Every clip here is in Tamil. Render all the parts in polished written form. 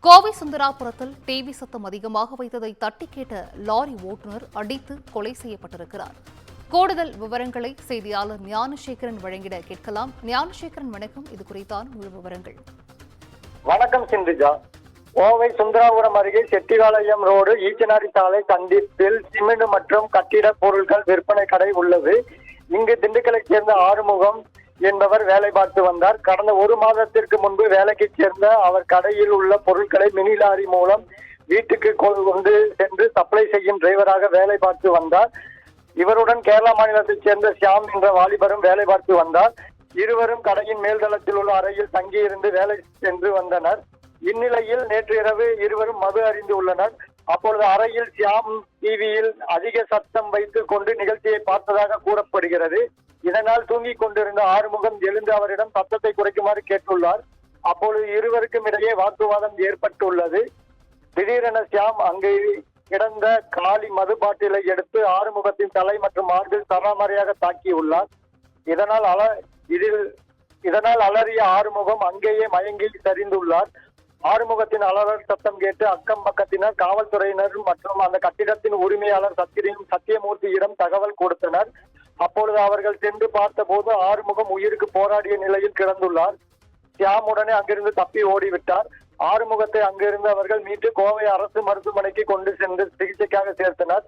கோவை சுந்தராபுரத்தில் டிவி சத்தம் அதிகமாக வைத்ததை தட்டி கேட்ட லாரி ஓட்டுநர் அடித்து கொலை செய்யப்பட்டிருக்கிறார். கூடுதல் விவரங்களை செய்தியாளர் ஞானசேகரன் வழங்கிட கேட்கலாம். ஞானசேகரன் வணக்கம். இது குறித்தான முழு விவரங்கள். வணக்கம் சிந்துஜா. கோவை சுந்தராபுரம் அருகே செட்டிவாளையம் ரோடு ஈச்சனாரி சாலை சந்திப்பில் சிமெண்ட் மற்றும் கட்டிட பொருட்கள் விற்பனை கடை உள்ளது. இங்கு திண்டுக்கலைச் சேர்ந்த ஆறுமுகம் என்பவர் வேலை பார்த்து வந்தார். கடந்த ஒரு மாதத்திற்கு முன்பு வேலைக்கு சேர்ந்த அவர் கடையில் உள்ள பொருட்களை மினி லாரி மூலம் வீட்டுக்கு கொண்டு சென்று சப்ளை செய்யும் டிரைவராக வேலை பார்த்து வந்தார். இவருடன் கேரளா மாநிலத்தைச் சேர்ந்த ஷியாம் என்ற வாலிபரும் வேலை பார்த்து வந்தார். இருவரும் கடையின் மேல்தளத்தில் உள்ள அறையில் தங்கியிருந்து வேலை சென்று வந்தனர். இந்நிலையில் நேற்று இரவு இருவரும் மது அறிந்து உள்ளனர். அப்பொழுது அறையில் ஷியாம் டிவியில் அதிக சத்தம் வைத்துக் கொண்டு நிகழ்ச்சியை பார்த்ததாக கூறப்படுகிறது. இதனால் தூங்கிக் கொண்டிருந்த ஆறுமுகம் எழுந்து அவரிடம் சத்தத்தை குறைக்குமாறு கேட்டுள்ளார். அப்பொழுது இருவருக்கும் இடையே வாக்குவாதம் ஏற்பட்டுள்ளது. திடீரென ஷியாம் அங்கு கிடந்த காலி மது பாட்டிலை எடுத்து ஆறுமுகத்தின் தலை மற்றும் மார்பில் சராமரியாக தாக்கியுள்ளார். இதனால் அலறிய ஆறுமுகம் அங்கேயே மயங்கி சரிந்துள்ளார். ஆறுமுகத்தின் அலறல் சத்தம் கேட்டு அக்கம் பக்கத்தினர், காவல்துறையினர் மற்றும் அந்த கட்டிடத்தின் உரிமையாளர் சத்தியமூர்த்தியிடம் தகவல் கொடுத்தனர். அப்பொழுது அவர்கள் சென்று பார்த்தபோது ஆறுமுகம் உயிருக்கு போராடிய நிலையில் கிடந்துள்ளார். ஷியாம் உடனே அங்கிருந்து தப்பி ஓடிவிட்டார். ஆறுமுகத்தை அங்கிருந்து அவர்கள் மீட்டு கோவை அரசு மருத்துவமனைக்கு கொண்டு சென்று சிகிச்சைக்காக சேர்த்தனர்.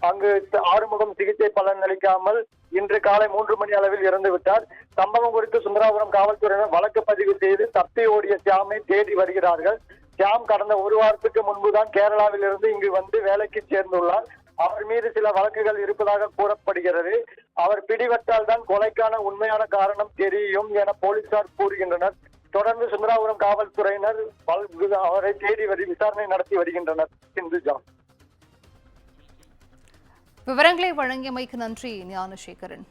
அங்கு ஆறுமுகம் சிகிச்சை பலன் அளிக்காமல் இன்று காலை 3 மணி அளவில் இறந்து விட்டார். சம்பவம் குறித்து சுந்தராபுரம் காவல்துறையினர் வழக்கு பதிவு செய்து தப்பி ஓடிய ஷியாமை தேடி வருகிறார்கள். ஷியாம் கடந்த ஒரு வாரத்துக்கு முன்புதான் கேரளாவில் இருந்து இங்கு வந்து வேலைக்கு சேர்ந்துள்ளார். அவர் மீது சில வழக்குகள் இருப்பதாக கூறப்படுகிறது. அவர் பிடிபட்டால் தான் கொலைக்கான உண்மையான காரணம் தெரியும் என போலீசார் கூறுகின்றனர். தொடர்ந்து சுந்தராபுரம் காவல்துறையினர் அவரை தேடி விசாரணை நடத்தி வருகின்றனர். சிந்துஜா, விவரங்களை வழங்கியமைக்கு நன்றி ஞானசேகரன்.